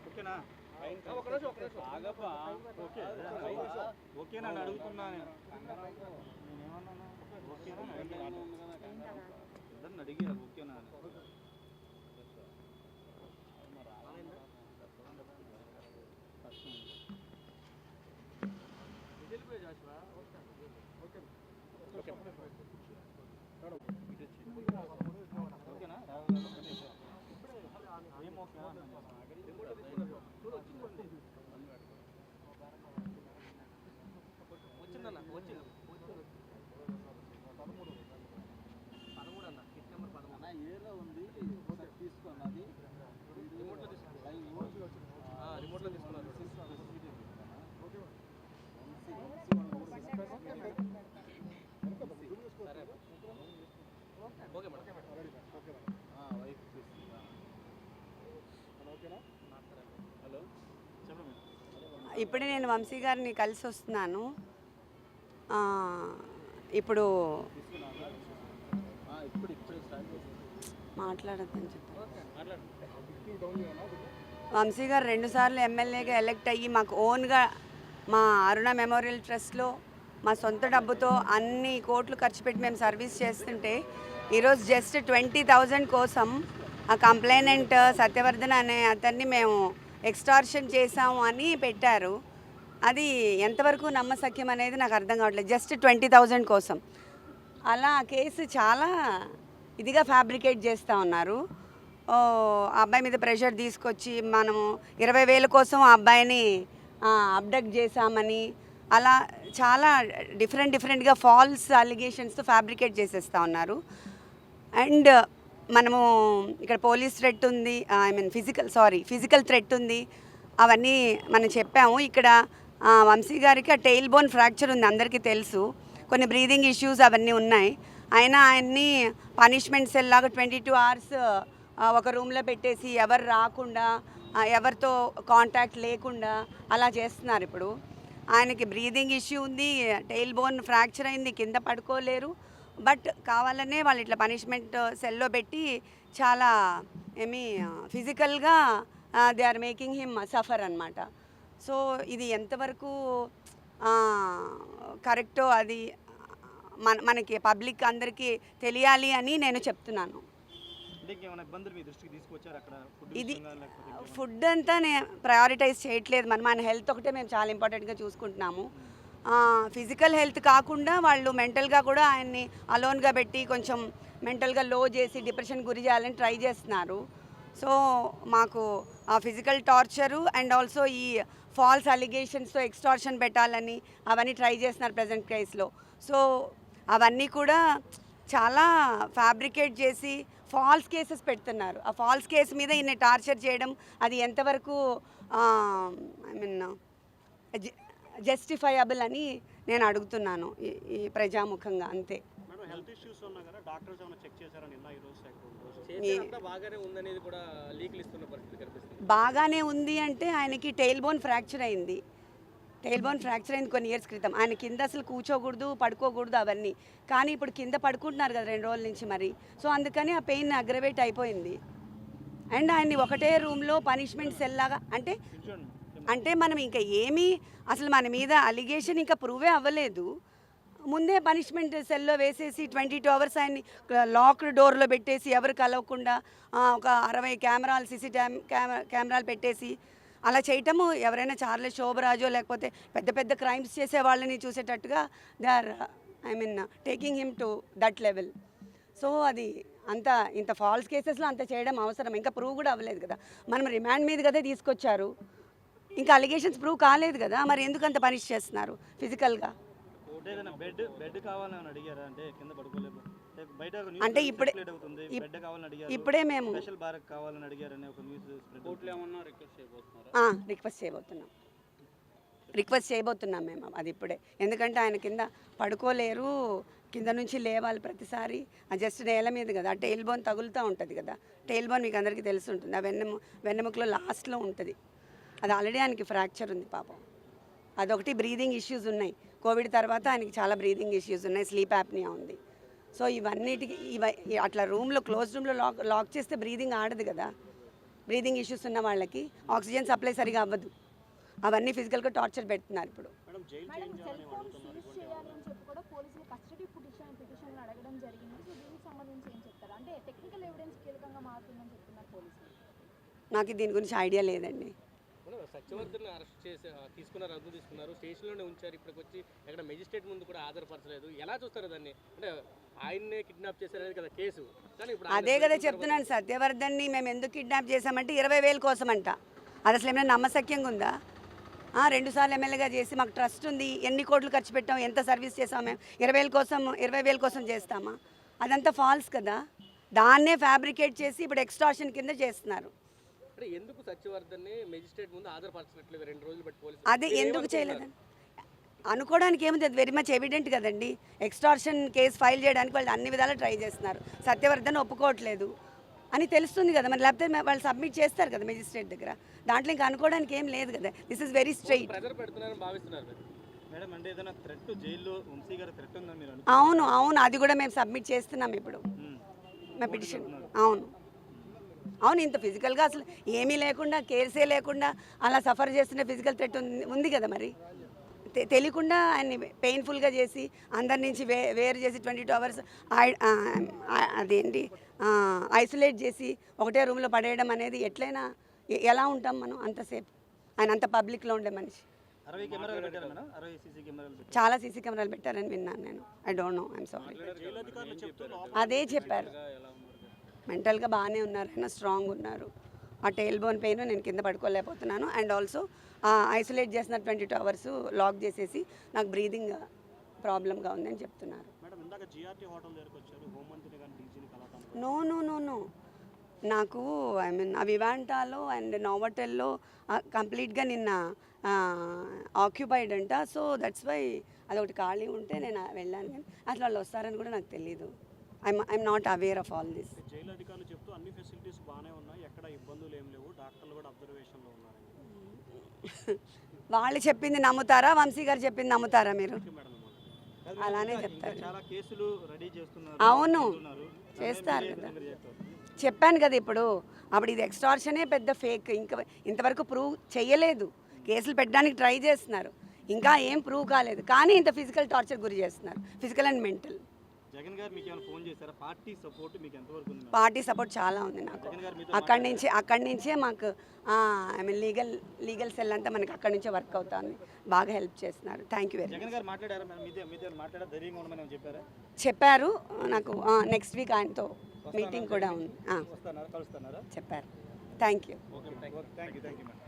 ఓకేనా? ఓకేనా అడుగుతున్నాను. నేనేమన్నాను? ఓకేనా ఇద్దరిని అడిగారు ఓకేనా? ఓకేనా? ఏం ఓకేనా? వచ్చిందన్న వచ్చింది 13 అన్న కిట్ నెంబర్ 13 అన్న ఏలో ఉంది. తీసుకోండి అది రిమోట్లో తీసుకున్నారు. రిమోట్లో తీసుకున్నారు. సరే ఓకే మేడం. వైఫ్ హలో చెప్పండి. ఇప్పుడే నేను వంశీ గారిని కలిసి వస్తున్నాను. ఇప్పుడు మాట్లాడద్దని చెప్పారు. వంశీ గారు 2 సార్లు ఎమ్మెల్యేగా ఎలక్ట్ అయ్యి మాకు ఓన్గా మా అరుణ మెమోరియల్ ట్రస్ట్లో మా సొంత డబ్బుతో అన్ని కోట్లు ఖర్చు పెట్టి మేము సర్వీస్ చేస్తుంటే ఈరోజు జస్ట్ 20,000 కోసం ఆ కంప్లైనెంట్ సత్యవర్ధన్ అనే అతన్ని మేము ఎక్స్టార్షన్ చేసాము అని పెట్టారు. అది ఎంతవరకు నమ్మశక్యం అనేది నాకు అర్థం కావట్లేదు. జస్ట్ 20,000 కోసం అలా కేసు చాలా ఇదిగా ఫ్యాబ్రికేట్ చేస్తూ ఉన్నారు. ఆ అబ్బాయి మీద ప్రెషర్ తీసుకొచ్చి మనము 20,000 కోసం ఆ అబ్బాయిని అబ్డక్ట్ చేశామని అలా చాలా డిఫరెంట్గా ఫాల్స్ అలిగేషన్స్తో ఫ్యాబ్రికేట్ చేసేస్తూ ఉన్నారు. అండ్ మనము ఇక్కడ పోలీస్ థ్రెట్ ఉంది, ఫిజికల్ థ్రెట్ ఉంది, అవన్నీ మనం చెప్పాము. ఇక్కడ వంశీ గారికి ఆ టెయిల్ బోన్ ఫ్రాక్చర్ ఉంది, అందరికీ తెలుసు. కొన్ని బ్రీదింగ్ ఇష్యూస్ అవన్నీ ఉన్నాయి. అయినా ఆయన్ని పనిష్మెంట్ సెల్ లాగా 22 hours ఒక రూమ్లో పెట్టేసి ఎవరు రాకుండా ఎవరితో కాంటాక్ట్ లేకుండా అలా చేస్తున్నారు. ఇప్పుడు ఆయనకి బ్రీదింగ్ ఇష్యూ ఉంది, టెయిల్ బోన్ ఫ్రాక్చర్ అయింది, కింద పడుకోలేరు. బట్ కావాలనే వాళ్ళు ఇట్లా పనిష్మెంట్ సెల్లో పెట్టి చాలా ఫిజికల్గా they are making him suffer అన్నమాట. సో ఇది ఎంతవరకు కరెక్టో అది మనకి పబ్లిక్ అందరికీ తెలియాలి అని నేను చెప్తున్నాను. ఇది ఫుడ్ అంతా ప్రయారిటైజ్ చేయట్లేదు. మన హెల్త్ ఒకటే మేము చాలా ఇంపార్టెంట్గా చూసుకుంటున్నాము. ఫిజికల్ హెల్త్ కాకుండా వాళ్ళు మెంటల్గా కూడా ఆయన్ని అలోన్గా పెట్టి కొంచెం మెంటల్గా లో చేసి డిప్రెషన్ గురి చేయాలని ట్రై చేస్తున్నారు. సో మాకు ఆ ఫిజికల్ టార్చరు అండ్ ఆల్సో ఈ ఫాల్స్ అలిగేషన్స్తో ఎక్స్టార్షన్ పెట్టాలని అవన్నీ ట్రై చేస్తున్నారు ప్రజెంట్ కేసులో. సో అవన్నీ కూడా చాలా ఫ్యాబ్రికేట్ చేసి ఫాల్స్ కేసెస్ పెడుతున్నారు. ఆ ఫాల్స్ కేసు మీద ఈయన టార్చర్ చేయడం అది ఎంతవరకు జస్టిఫైయబుల్ అని నేను అడుగుతున్నాను ఈ ప్రజాముఖంగా. అంతే. బాగానే ఉంది అంటే ఆయనకి టెయిల్ బోన్ ఫ్రాక్చర్ అయింది. కొన్ని ఇయర్స్ క్రితం. ఆయన కింద అసలు కూర్చోకూడదు, పడుకోకూడదు అవన్నీ. కానీ ఇప్పుడు కింద పడుకుంటున్నారు కదా 2 రోజుల నుంచి మరి. సో అందుకని ఆ పెయిన్ అగ్రవేట్ అయిపోయింది. అండ్ ఆయన్ని ఒకటే రూమ్లో పనిష్మెంట్ సెల్ లాగా అంటే మనం ఇంకా ఏమీ అసలు మన మీద అలిగేషన్ ఇంకా ప్రూవే అవ్వలేదు. ముందే పనిష్మెంట్ సెల్లో వేసేసి 22 hours ఆయన్ని లాక్డ్ డోర్లో పెట్టేసి ఎవరు కలవకుండా ఒక 60 కెమెరాలు కెమెరాలు పెట్టేసి అలా చేయటము ఎవరైనా చార్లెస్ శోభరాజో లేకపోతే పెద్ద పెద్ద క్రైమ్స్ చేసే వాళ్ళని చూసేటట్టుగా they are taking him to that level. So అది ఇంత ఫాల్స్ కేసెస్లో అంత చేయడం అవసరం? ఇంకా ప్రూవ్ కూడా అవ్వలేదు కదా. మనం రిమాండ్ మీద కదా తీసుకొచ్చారు, ఇంకా అలిగేషన్స్ ప్రూవ్ కాలేదు కదా. మరి ఎందుకు అంత పనిష్ చేస్తున్నారు ఫిజికల్గా? అంటే ఇప్పుడే మేము రిక్వెస్ట్ చేయబోతున్నాం మేము అది ఇప్పుడే. ఎందుకంటే ఆయన కింద పడుకోలేరు, కింద నుంచి లేవాలి ప్రతిసారి. జస్ట్ నేల మీద కదా, ఆ టెయిల్ బోన్ తగులుతూ ఉంటుంది కదా. టెయిల్ బోన్ మీకు అందరికీ తెలిసి ఉంటుంది, ఆ వెన్నెముకలో లాస్ట్లో ఉంటుంది. అది ఆల్రెడీ ఆయనకి ఫ్రాక్చర్ ఉంది పాపం. అదొకటి. బ్రీదింగ్ ఇష్యూస్ ఉన్నాయి. కోవిడ్ తర్వాత ఆయనకి చాలా బ్రీదింగ్ ఇష్యూస్ ఉన్నాయి, స్లీప్ యాప్నియా ఉంది. సో ఇవన్నిటికి అట్లా క్లోజ్ రూమ్లో లాక్ చేస్తే బ్రీదింగ్ ఆడదు కదా. బ్రీదింగ్ ఇష్యూస్ ఉన్న వాళ్ళకి ఆక్సిజన్ సప్లై సరిగా అవ్వదు. అవన్నీ ఫిజికల్గా టార్చర్ పెడుతున్నారు ఇప్పుడు. మేడం సెల్ ఫోన్ సీజ్ చేయాలి అని చెప్పి కూడా పోలీసులు కస్టడీ పిటిషన్ అడగడం జరిగింది. సో దీనికి సంబంధించి ఏం చెప్తారు? అంటే టెక్నికల్ ఎవిడెన్స్ కీలకంగా మారుతుందని చెప్తున్నారు పోలీసులు. నాకు దీని గురించి ఐడియా లేదండి. సత్యవర్ధన్ అరెస్ట్ చేసి తీసుకున్నారు, అదుపు తీసుకున్నారు, స్టేషన్లోనే ఉంచారు. ఇప్పటికి వచ్చి ఎక్కడ మెజిస్ట్రేట్ ముందు కూడా ఆధారపరచలేదు. ఎలా చూస్తారు దాన్ని? అంటే ఆయన్నే కిడ్నాప్ చేశారనేది కదా కేసు. కానీ ఇప్పుడు అదే కదా చెప్తున్నాను, సత్యవర్ధన్ని మేము ఎందుకు కిడ్నాప్ చేశామంటే 20,000 కోసం అంట. అది అసలు ఏమైనా నమ్మశక్యంగా ఉందా? 2 సార్లు ఎమ్మెల్యేగా చేసి మాకు ట్రస్ట్ ఉంది, ఎన్ని కోట్లు ఖర్చు పెట్టాం, ఎంత సర్వీస్ చేసాం, మేము 20,000 కోసం చేస్తామా? అదంతా ఫాల్స్ కదా. దాన్నే ఫ్యాబ్రికేట్ చేసి ఇప్పుడు ఎక్స్టార్షన్ కింద చేస్తున్నారు. అంటే ఎందుకు సత్యవర్ధన్ని మెజిస్ట్రేట్ ముందు ఆధారపరచట్లేదు 2 రోజులు బట్టి పోలీసులు? అదే ఎందుకు చేయలేదని అనుకోవడానికి ఏముంది, అది వెరీ మచ్ ఎవిడెంట్ కదండి. ఎక్స్టార్షన్ కేసు ఫైల్ చేయడానికి వాళ్ళు అన్ని విధాలు ట్రై చేస్తున్నారు. సత్యవర్ధన్ ఒప్పుకోవట్లేదు అని తెలుస్తుంది కదా మరి, లేకపోతే వాళ్ళు సబ్మిట్ చేస్తారు కదా మెజిస్ట్రేట్ దగ్గర. దాంట్లో ఇంకా అనుకోవడానికి ఏం లేదు కదా. This is very straight. Pressure పెడుతున్నారని భావిస్తున్నారు మేడం. అంటే ఏదైనా థ్రెట్ జైల్లో వంశీ గారి థ్రెట్ ఉందని మీరు అవును అది కూడా మేము సబ్మిట్ చేస్తున్నాం ఇప్పుడు మా పిటిషన్. అవును ఇంత ఫిజికల్గా అసలు ఏమీ లేకుండా, కేర్సే లేకుండా అలా సఫర్ చేస్తున్న ఫిజికల్ థ్రెట్ ఉంది కదా మరి. తెలియకుండా ఆయన్ని పెయిన్ఫుల్గా చేసి అందరి నుంచి వేరు చేసి 22 hours అదేంటి ఐసోలేట్ చేసి ఒకటే రూమ్లో పడేయడం అనేది ఎట్లయినా ఎలా ఉంటాం మనం అంతసేపు? ఆయన అంత పబ్లిక్లో ఉండే మనిషి. 60 కెమెరాలు పెట్టారు మేడం, 60 సీసీ కెమెరాలు పెట్టారు. చాలా సీసీ కెమెరాలు పెట్టారని విన్నాను నేను. I don't know, I'm sorry. అదే చెప్పారు, మెంటల్గా బాగానే ఉన్నారు, ఆయన స్ట్రాంగ్ ఉన్నారు. ఆ టెయిల్ బోన్ పెయిన్ నేను కింద పడుకోలేకపోతున్నాను. అండ్ ఆల్సో ఐసోలేట్ చేసిన 22 hours లాక్ చేసేసి నాకు బ్రీదింగ్ ప్రాబ్లంగా ఉందని చెప్తున్నారు. నో నాకు ఐ మీన్ వివాంటాలో అండ్ నోవోటెల్లో కంప్లీట్గా నిన్న ఆక్యుపైడ్ అంట. సో దట్స్ వై అదొకటి ఖాళీ ఉంటే నేను వెళ్ళాను. కానీ అసలు వాళ్ళు వస్తారని కూడా నాకు తెలీదు. I'm not aware of all this. Jail అధికారులు చెప్తూ అన్ని ఫెసిలిటీస్ బాగానే ఉన్నాయి, ఎక్కడ ఇబ్బందులు ఏం లేవు, డాక్టర్లు కూడా అబ్జర్వేషన్లో ఉన్నారు. వాళ్ళు చెప్పింది నమ్ముతారా, వంశీ గారు చెప్పింది నమ్ముతారా మీరు? అలానే చెప్తారు. చాలా కేసులు రెడీ చేస్తున్నారు. అవును చేస్తారు కదా, చెప్పాను కదా ఇప్పుడు. అప్పుడు ఇది ఎక్స్టార్షనే పెద్ద ఫేక్. ఇంకా ఇంతవరకు ప్రూవ్ చేయలేదు. కేసులు పెట్టడానికి ట్రై చేస్తున్నారు, ఇంకా ఏం ప్రూవ్ కాలేదు. కానీ ఇంత ఫిజికల్ టార్చర్ గురి చేస్తున్నారు, ఫిజికల్ అండ్ మెంటల్. జగన్ గారు మీకు ఏమైనా ఫోన్ చేశారా? పార్టీ సపోర్ట్ మీకు ఎంతవరకు ఉంది? పార్టీ సపోర్ట్ చాలా ఉంది నాకు. అక్కడి నుంచే మాకు ఐ మీన్ లీగల్ సెల్ అంతా మనకి అక్కడి నుంచే వర్క్ అవుతుంది. బాగా హెల్ప్ చేస్తున్నారు. Thank you very much. Jagan గారు మాట్లాడారా? మీతో మాట్లాడారు, ధైర్యంగా ఉండమని చెప్పారా? చెప్పారు నాకు. నెక్స్ట్ వీక్ ఆయనతో మీటింగ్ కూడా ఉంది. కలుస్తున్నారా? చెప్పారు. Thank you. Thank you madam.